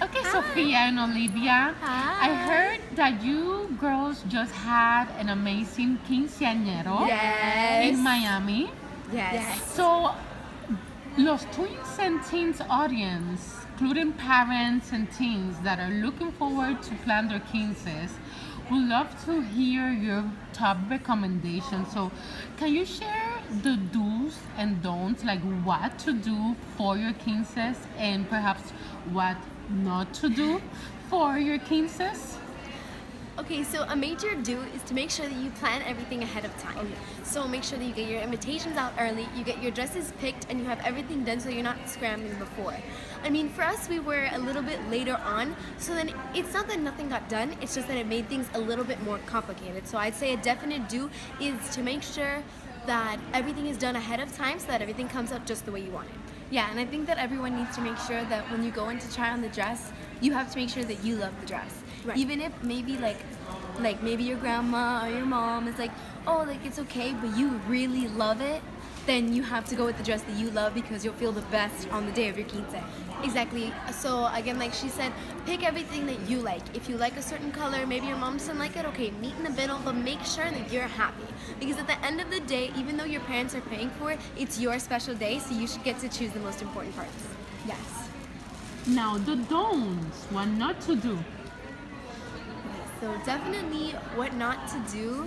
Okay, Hi. Sophia and Olivia. I Hi. heard that you girls just had an amazing quinceañero Yes. in Miami. Yes. So, los twins and teens audience, including parents and teens that are looking forward to plan their quinces, would love to hear your top recommendations. So, can you share the do's and don'ts, like what to do for your quinces and perhaps what not to do for your quinces? Okay, so a major do is to make sure that you plan everything ahead of time. So make sure that you get your invitations out early, you get your dresses picked, and you have everything done so you're not scrambling before. I mean, for us, we were a little bit later on, so then it's not that nothing got done, it's just that it made things a little bit more complicated. So I'd say a definite do is to make sure that everything is done ahead of time so that everything comes out just the way you want it. Yeah, and I think that everyone needs to make sure that when you go in to try on the dress, you have to make sure that you love the dress. Right. Even if maybe like maybe your grandma or your mom is like, oh, like it's okay, but you really love it, then you have to go with the dress that you love because you'll feel the best on the day of your quince. Exactly. So again, like she said, pick everything that you like. If you like a certain color, maybe your mom doesn't like it, okay, meet in the middle, but make sure that you're happy. Because at the end of the day, even though your parents are paying for it, it's your special day, so you should get to choose the most important parts. Yes. Now, the don'ts, what not to do. So definitely what not to do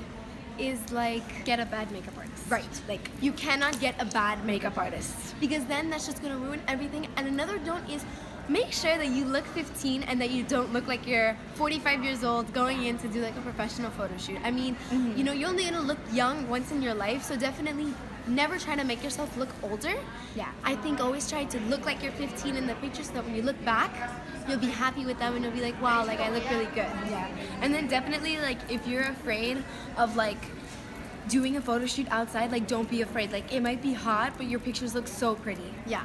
is like Get a bad makeup artist. right, like you cannot get a bad makeup artist because then that's just gonna ruin everything. And another don't is make sure that you look 15 and that you don't look like you're 45 years old going in to do like a professional photo shoot. I mean, you know, you're only gonna look young once in your life, so definitely never try to make yourself look older. Yeah. I think always try to look like you're 15 in the picture so that when you look back, you'll be happy with them and you'll be like, wow, like I look really good. Yeah. And then definitely like if you're afraid of like doing a photo shoot outside, like don't be afraid. Like it might be hot, but your pictures look so pretty. Yeah.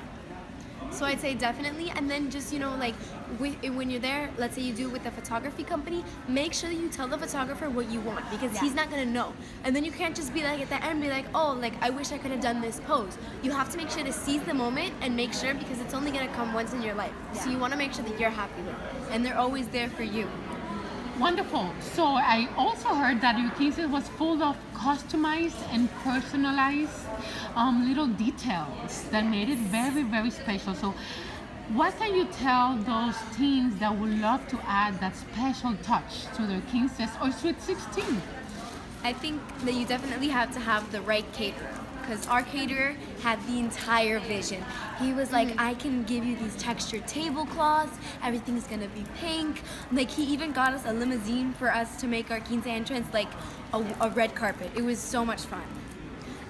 So I'd say definitely, and then just, you know, like when you're there, let's say you do it with a photography company, make sure that you tell the photographer what you want because Yeah. he's not gonna know. And then you can't just be like at the end, be like, oh, like I wish I could have done this pose. You have to make sure to seize the moment and make sure because it's only gonna come once in your life. So Yeah. you wanna make sure that you're happy with it. And they're always there for you. Wonderful. So I also heard that your quinces was full of customized and personalized little details that made it very, very special. So what can you tell those teens that would love to add that special touch to their quinces or Sweet 16? I think that you definitely have to have the right caterer because our caterer had the entire vision. He was like, I can give you these textured tablecloths, everything's gonna be pink. Like he even got us a limousine for us to make our quince entrance like a red carpet. It was so much fun.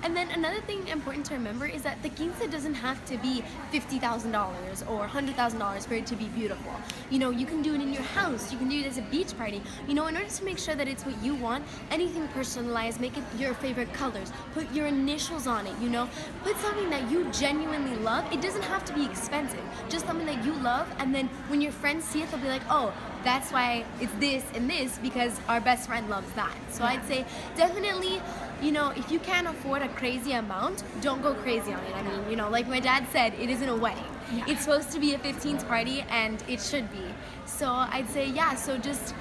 And then another thing important to remember is that the quince doesn't have to be $50,000 or $100,000 for it to be beautiful. You know, you can do it in your house, you can do it as a beach party. You know, in order to make sure that it's what you want, anything personalized, make it your favorite colors, put your initials on it, you know, put something that you genuinely love. It doesn't have to be expensive, just something that you love, and then when your friends see it, they'll be like, oh, that's why it's this and this because our best friend loves that. So I'd say definitely, you know, if you can't afford a crazy amount, don't go crazy on it. I mean, you know, like my dad said, it isn't a wedding. Yeah. It's supposed to be a 15th party and it should be. So I'd say, yeah, so just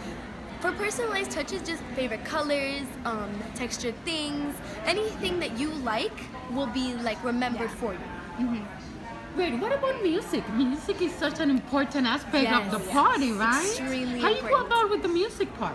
for personalized touches, just favorite colors, textured things, anything that you like will be like remembered for you. Wait, what about music? Music is such an important aspect of the Yes, party, right? extremely How you go important. about with the music part?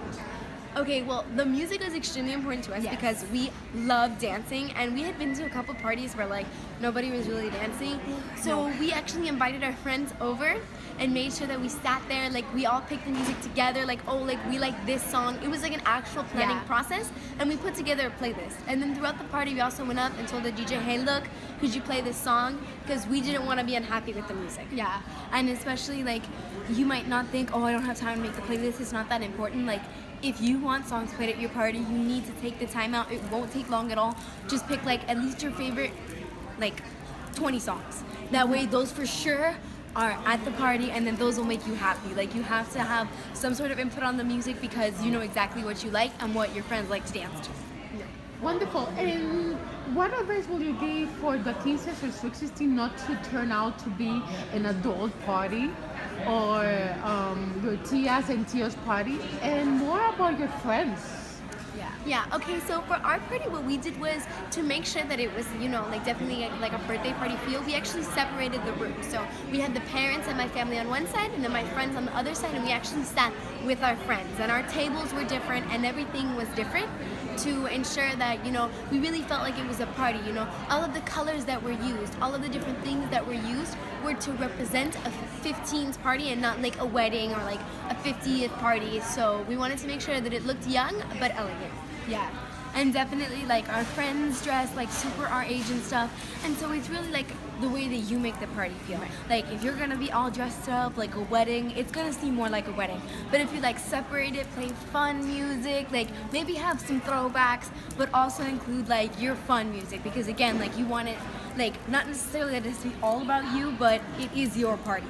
Okay, well, the music is extremely important to us Yes. because we love dancing, and we had been to a couple parties where like nobody was really dancing. So we actually invited our friends over and made sure that we sat there, like we all picked the music together, like oh, like we like this song. It was like an actual planning Yeah. process, and we put together a playlist. And then throughout the party, we also went up and told the DJ, hey, look, could you play this song? Because we didn't want to be unhappy with the music. Yeah, and especially like you might not think, oh, I don't have time to make the playlist. It's not that important. Like if you want songs played at your party, you need to take the time out. It won't take long at all. Just pick like at least your favorite like 20 songs. That way, those for sure are at the party, and then those will make you happy. Like you have to have some sort of input on the music because you know exactly what you like and what your friends like to dance to. Wonderful. And what advice will you give for the quinces or Sweet 16 not to turn out to be an adult party? or your tias and tios party, and more about your friends. Yeah, okay, so for our party, what we did was to make sure that it was, like definitely like a birthday party feel, we actually separated the rooms. So we had the parents and my family on one side, and then my friends on the other side, and we actually sat with our friends. And our tables were different, and everything was different to ensure that, we really felt like it was a party. All of the colors that were used, all of the different things that were used were to represent a 15th party and not like a wedding or like a 50th party. So we wanted to make sure that it looked young but elegant. Yeah. And definitely like our friends dress like super our age and stuff. And so it's really like the way that you make the party feel. Right. Like if you're gonna be all dressed up like a wedding, it's gonna seem more like a wedding. But if you like separate it, play fun music, like maybe have some throwbacks, but also include like your fun music, because again, like you want it like not necessarily that it's all about you, but it is your party.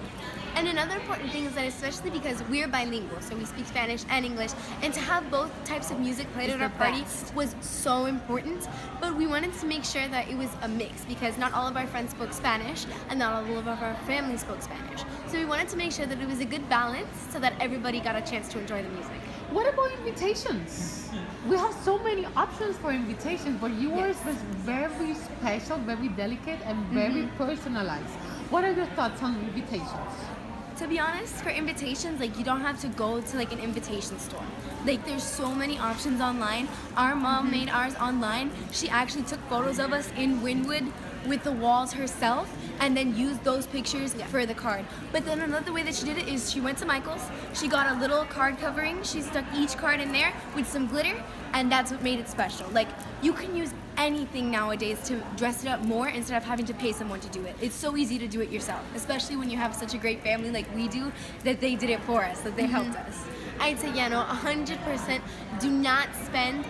And another important thing is that, especially because we're bilingual, so we speak Spanish and English, and to have both types of music played at our party was so important. But we wanted to make sure that it was a mix, because not all of our friends spoke Spanish and not all of our family spoke Spanish. So we wanted to make sure that it was a good balance so that everybody got a chance to enjoy the music. What about invitations? We have so many options for invitations, but yours was very special, very delicate, and very personalized. What are your thoughts on invitations? To be honest, for invitations, like you don't have to go to like an invitation store. Like there's so many options online. Our mom made ours online. She actually took photos of us in Wynwood with the walls herself and then used those pictures for the card. But then another way that she did it is she went to Michael's, she got a little card covering, she stuck each card in there with some glitter, and that's what made it special. Like you can use anything nowadays to dress it up more instead of having to pay someone to do it. It's so easy to do it yourself, especially when you have such a great family like we do, that they did it for us, that they helped us. I'd say, 100% do not spend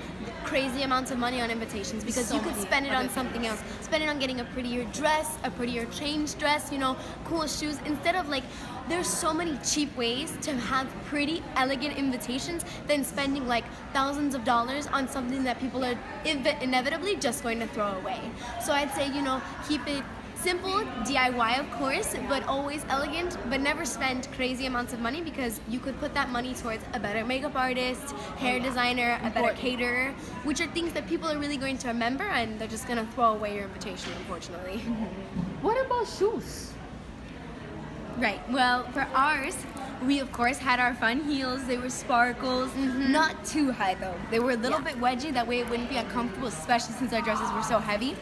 crazy amounts of money on invitations, because you could spend it on something else. Spend it on getting a prettier dress, a prettier change dress, cool shoes, instead of like, there's so many cheap ways to have pretty, elegant invitations than spending like thousands of dollars on something that people are inevitably just going to throw away. So I'd say, keep it simple, DIY of course, but always elegant, but never spend crazy amounts of money, because you could put that money towards a better makeup artist, hair designer, a better caterer, which are things that people are really going to remember, and they're just going to throw away your invitation, unfortunately. What about shoes? Right, well, for ours, we of course had our fun heels. They were sparkles, not too high though. They were a little bit wedgy, that way it wouldn't be uncomfortable, especially since our dresses were so heavy.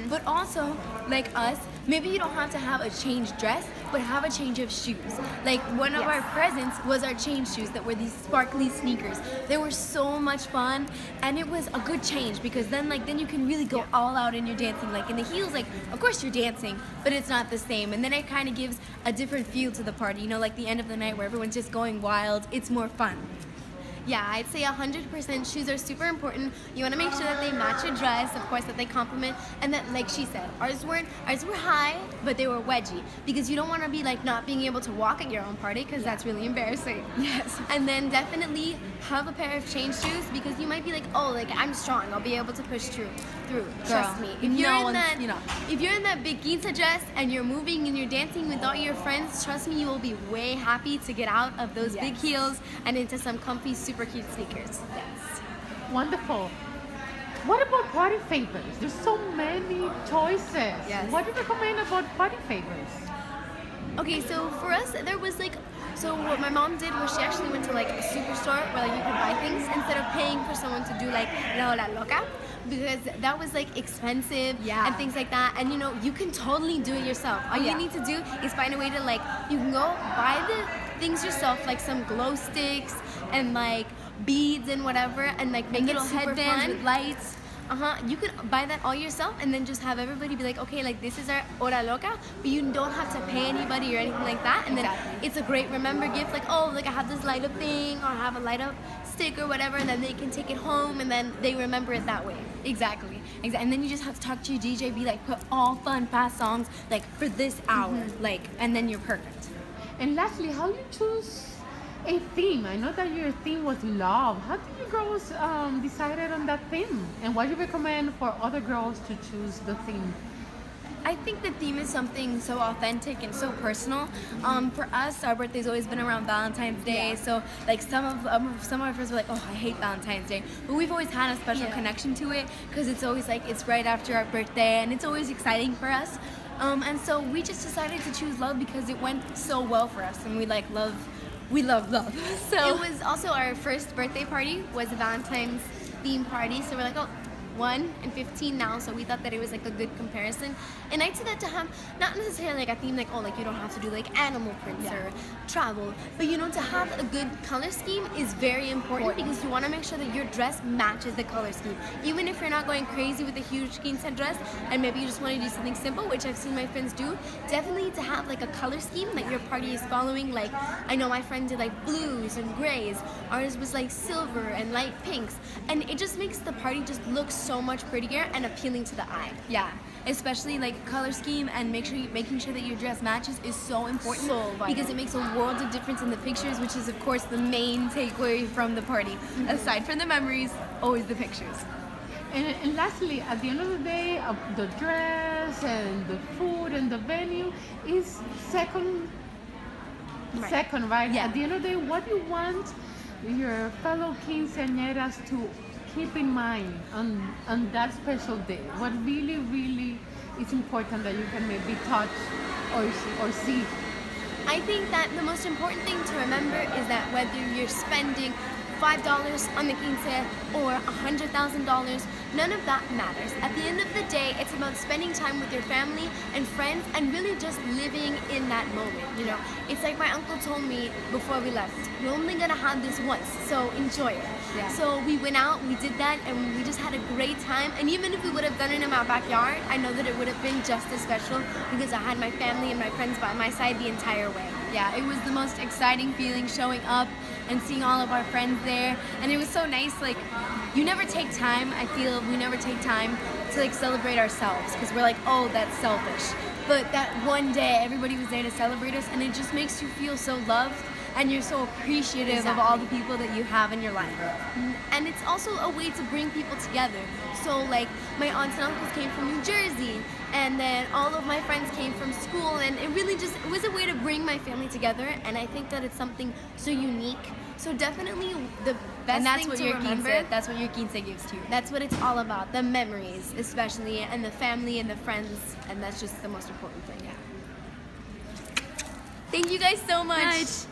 But also, like us, maybe you don't have to have a change dress, but have a change of shoes. Like one of our presents was our change shoes that were these sparkly sneakers. They were so much fun, and it was a good change, because then you can really go all out in your dancing. Like in the heels, like of course you're dancing, but it's not the same. And then it kind of gives a different feel to the party, like the end of the night where everyone's just going wild. It's more fun. Yeah, I'd say 100% shoes are super important. You want to make sure that they match your dress, of course, that they complement, and that, like she said, ours were high, but they were wedgy, because you don't want to be like not being able to walk at your own party, because that's really embarrassing. Yes. And then definitely have a pair of change shoes, because you might be like, oh, like I'm strong, I'll be able to push through. Trust me. If you're in that big quince dress and you're moving and you're dancing with all your friends, trust me, you will be way happy to get out of those big heels and into some comfy, super cute sneakers. Yes. Wonderful. What about party favors? There's so many choices. Yes. What do you recommend about party favors? Okay, so for us, there was like, so what my mom did was she actually went to like a superstore where like you could buy things instead of paying for someone to do like la hora loca, because that was like expensive and things like that. And you can totally do it yourself. All you need to do is find a way to like, you can go buy the things yourself, like some glow sticks and like beads and whatever, and like make it super headbands fun with lights. You could buy that all yourself, and then just have everybody be like, okay, like this is our hora loca, but you don't have to pay anybody or anything like that. And then it's a great remember gift, like, oh, like I have this light up thing, or I have a light up stick or whatever, and then they can take it home, and then they remember it that way. Exactly. And then you just have to talk to your DJ, be like, put all fun, fast songs, like for this hour, like, and then you're perfect. And lastly, how you choose a theme? I know that your theme was love. How did you girls decided on that theme? And what do you recommend for other girls to choose the theme? I think the theme is something so authentic and so personal. For us, our birthday's always been around Valentine's Day, so like some of our friends were like, "Oh, I hate Valentine's Day," but we've always had a special connection to it because it's always like it's right after our birthday, and it's always exciting for us. And so we just decided to choose love because it went so well for us, and we love love. So It was also our first birthday party was a Valentine's theme party, so we're like, oh, 1 and 15 now, so we thought that it was like a good comparison. And I said that to have not necessarily like a theme like, oh, like you don't have to do like animal prints or travel, but you know, to have a good color scheme is very important because you want to make sure that your dress matches the color scheme. Even if you're not going crazy with a huge quince dress and maybe you just want to do something simple, which I've seen my friends do, definitely to have like a color scheme that your party is following. Like I know my friend did like blues and grays, ours was like silver and light pinks, and it just makes the party just look so much prettier and appealing to the eye. yeah, especially like color scheme and making sure that your dress matches is so important because it makes a world of difference in the pictures, which is of course the main takeaway from the party. Aside from the memories, always the pictures. And lastly, at the end of the day, the dress and the food and the venue is second, right? Yeah. At the end of the day, what you want your fellow quinceañeras to keep in mind on that special day? What really, really is important that you can maybe touch or see? I think that the most important thing to remember is that whether you're spending $5 on the quince or $100,000, none of that matters. At the end of the day, it's about spending time with your family and friends and really just living in that moment. You know, it's like my uncle told me before we left, you're only gonna have this once, so enjoy it. Yeah. So we went out, we did that, and we just had a great time. And even if we would have done it in our backyard, I know that it would have been just as special because I had my family and my friends by my side the entire way. Yeah, it was the most exciting feeling showing up and seeing all of our friends there, and it was so nice. Like, you never take time, I feel we never take time to like celebrate ourselves because we're like, oh, that's selfish. But that one day everybody was there to celebrate us, and it just makes you feel so loved and you're so appreciative of all the people that you have in your life. And it's also a way to bring people together. So like my aunts and uncles came from New Jersey, and then all of my friends came from school, and it really just, it was a way to bring my family together, and I think that it's something so unique. So definitely the best And that's thing what to your remember, that's what your quince gives to you. that's what it's all about, the memories especially, and the family and the friends, and that's just the most important thing. Thank you guys so much. Nice.